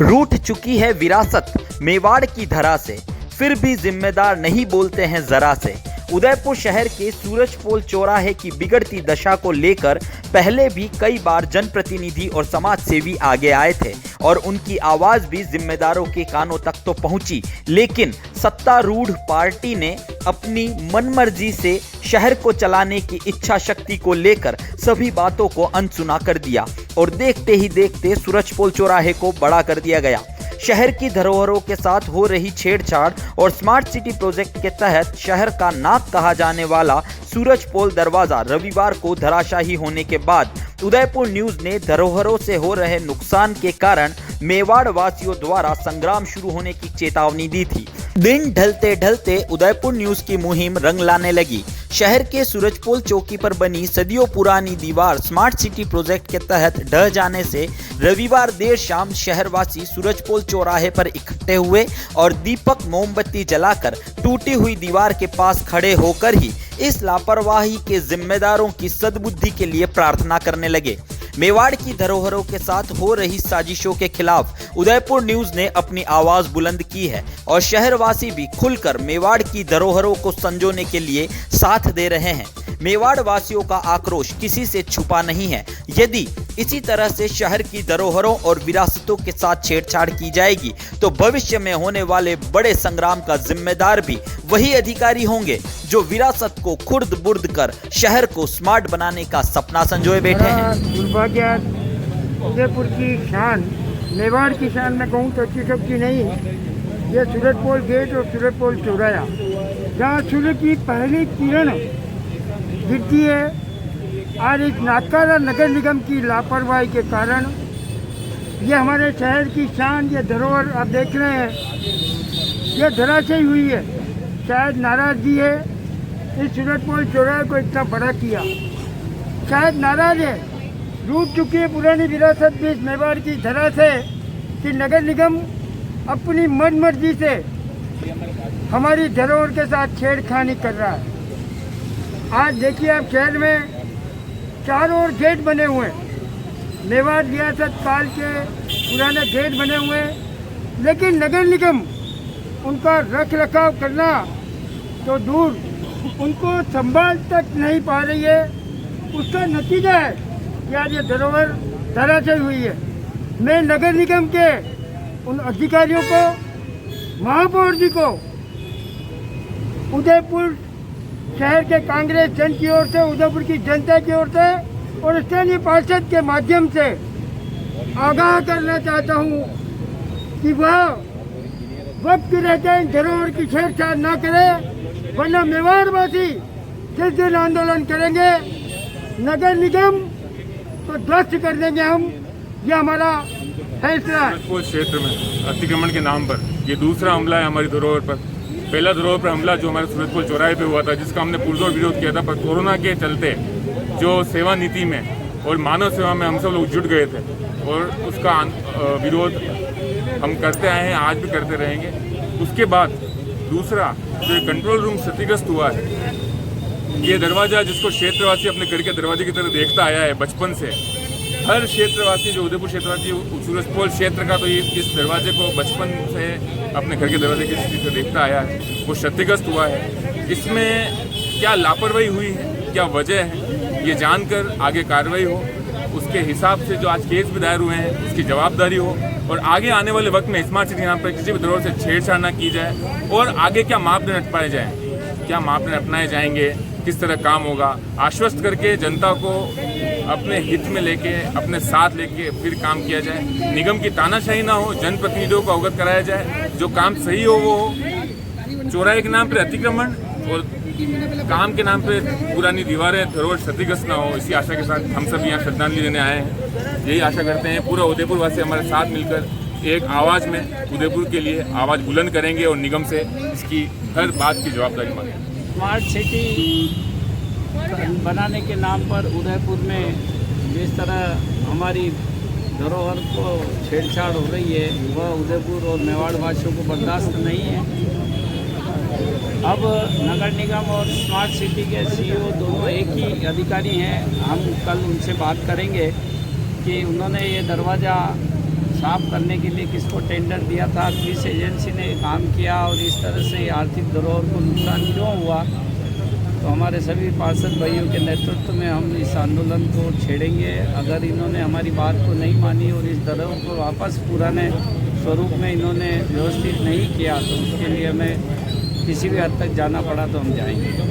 रूठ चुकी है विरासत मेवाड़ की धरा से, फिर भी जिम्मेदार नहीं बोलते हैं जरा से। उदयपुर शहर के सूरजपोल चौराहे की बिगड़ती दशा को लेकर पहले भी कई बार जनप्रतिनिधि और समाज सेवी आगे आए थे और उनकी आवाज भी जिम्मेदारों के कानों तक तो पहुंची, लेकिन सत्तारूढ़ पार्टी ने अपनी मनमर्जी से शहर को चलाने की इच्छा शक्ति को लेकर सभी बातों को अनसुना कर दिया और देखते ही देखते सूरजपोल चौराहे को बड़ा कर दिया गया। शहर की धरोहरों के साथ हो रही छेड़छाड़ और स्मार्ट सिटी प्रोजेक्ट के तहत शहर का नाक कहा जाने वाला सूरजपोल दरवाजा रविवार को धराशायी होने के बाद उदयपुर न्यूज ने धरोहरों से हो रहे नुकसान के कारण मेवाड़ वासियों द्वारा संग्राम शुरू होने की चेतावनी दी थी। दिन ढलते ढलते उदयपुर न्यूज की मुहिम रंग लाने लगी। शहर के सूरजपोल चौकी पर बनी सदियों पुरानी दीवार स्मार्ट सिटी प्रोजेक्ट के तहत ढह जाने से रविवार देर शाम शहरवासी सूरजपोल चौराहे पर इकट्ठे हुए और दीपक मोमबत्ती जलाकर टूटी हुई दीवार के पास खड़े होकर ही इस लापरवाही के जिम्मेदारों की सद्बुद्धि के लिए प्रार्थना करने लगे। मेवाड़ की धरोहरों के साथ हो रही साजिशों के खिलाफ उदयपुर न्यूज ने अपनी आवाज बुलंद की है और शहरवासी भी खुलकर मेवाड़ की धरोहरों को संजोने के लिए साथ दे रहे हैं। मेवाड़ वासियों का आक्रोश किसी से छुपा नहीं है। यदि इसी तरह से शहर की धरोहरों और विरासतों के साथ छेड़छाड़ की जाएगी तो भविष्य में होने वाले बड़े संग्राम का जिम्मेदार भी वही अधिकारी होंगे जो विरासत को खुर्द बुर्द कर शहर को स्मार्ट बनाने का सपना संजोए बैठे हैं। दुर्भाग्य उदयपुर की शान, मेवाड़ की शान में कहूँ तो अच्छी सबकी नहीं। ये सूरजपोल गेट और सूरजपोल चौराहा जहाँ सूर्य की पहली किरण गिरती है, आज इस नाकारा नगर निगम की लापरवाही के कारण ये हमारे शहर की शान, ये धरोहर आप देख रहे हैं, ये धराशायी हुई है। शायद नाराजगी है इस सूरजपोल चौराहे को इतना बड़ा किया, शायद नाराज है, रूठ चुकी है पुरानी विरासत भी इस मेवाड़ की धरा से कि नगर निगम अपनी मनमर्जी से हमारी धरोहर के साथ छेड़खानी कर रहा है। आज देखिए आप शहर में चारों ओर गेट बने हुए हैं, मेवाड़ रियासत काल के पुराने गेट बने हुए हैं, लेकिन नगर निगम उनका रख रखाव करना तो दूर, उनको संभाल तक नहीं पा रही है। उसका नतीजा है कि आज ये धरोहर धराशायी हुई है। मैं नगर निगम के उन अधिकारियों को, महापौर जी को, उदयपुर शहर के कांग्रेस जन की ओर से, उदयपुर की जनता की ओर से और स्थानीय पार्षद के माध्यम से आगाह करना चाहता हूँ कि वह वक्त रहते इन धरोहर की छेड़छाड़ ना करे, वरना मेवाड़वासी जिस दिन आंदोलन करेंगे नगर निगम को ध्वस्त कर देंगे हम। यह हमारा फैसला है। सूरजपोल क्षेत्र में अतिक्रमण के नाम पर ये दूसरा हमला है हमारी धरोहर पर। पहला धरोहर पर हमला जो हमारे सूरजपोल चौराहे पे हुआ था, जिसका हमने पुरजोर विरोध किया था, पर कोरोना के चलते जो सेवा नीति में और मानव सेवा में हम सब लोग जुट गए थे और उसका विरोध हम करते आए हैं, आज भी करते रहेंगे। उसके बाद दूसरा जो कंट्रोल रूम क्षतिग्रस्त हुआ है, ये दरवाज़ा जिसको क्षेत्रवासी अपने घर के दरवाजे की तरह देखता आया है बचपन से, हर क्षेत्रवासी जो उदयपुर क्षेत्रवासी सूरजपोल क्षेत्र का तो ये इस दरवाजे को बचपन से अपने घर के दरवाजे की स्थिति से देखता आया है, वो क्षतिग्रस्त हुआ है। इसमें क्या लापरवाही हुई है, क्या वजह है, ये जानकर आगे कार्रवाई हो, उसके हिसाब से जो आज केस भी दायर हुए हैं उसकी जवाबदारी हो और आगे आने वाले वक्त में स्मार्ट सिटी नाम पर किसी भी धरोहर से छेड़छाड़ न की जाए और आगे क्या मापदंड अपनाए जाएँ, क्या मापदंड अपनाए जाएंगे, किस तरह काम होगा, आश्वस्त करके जनता को अपने हित में लेके, अपने साथ लेके फिर काम किया जाए। निगम की तानाशाही ना हो, जनप्रतिनिधियों को अवगत कराया जाए, जो काम सही हो वो हो। चौराहे के नाम पर अतिक्रमण और काम के नाम पे पुरानी दीवारें धरोहर क्षतिग्रस्त ना हो, इसी आशा के साथ हम सब यहाँ श्रद्धांजलि देने आए हैं। यही आशा करते हैं पूरा उदयपुर वासी हमारे साथ मिलकर एक आवाज़ में उदयपुर के लिए आवाज़ बुलंद करेंगे और निगम से इसकी हर बात की जवाबदारी मांगेंगे। स्मार्ट सिटी बनाने के नाम पर उदयपुर में जिस तरह हमारी धरोहर को छेड़छाड़ हो रही है वह उदयपुर और मेवाड़ वासियों को बर्दाश्त नहीं है। अब नगर निगम और स्मार्ट सिटी के सीईओ दोनों एक ही अधिकारी हैं। हम कल उनसे बात करेंगे कि उन्होंने ये दरवाज़ा साफ करने के लिए किसको टेंडर दिया था, किस एजेंसी ने काम किया और इस तरह से आर्थिक धरोहर को नुकसान क्यों हुआ। तो हमारे सभी पार्षद भाइयों के नेतृत्व में हम इस आंदोलन को छेड़ेंगे। अगर इन्होंने हमारी बात को नहीं मानी और इस धरोहर को वापस पुराने स्वरूप में इन्होंने व्यवस्थित नहीं किया तो उसके लिए हमें किसी भी हद तक जाना पड़ा तो हम जाएंगे।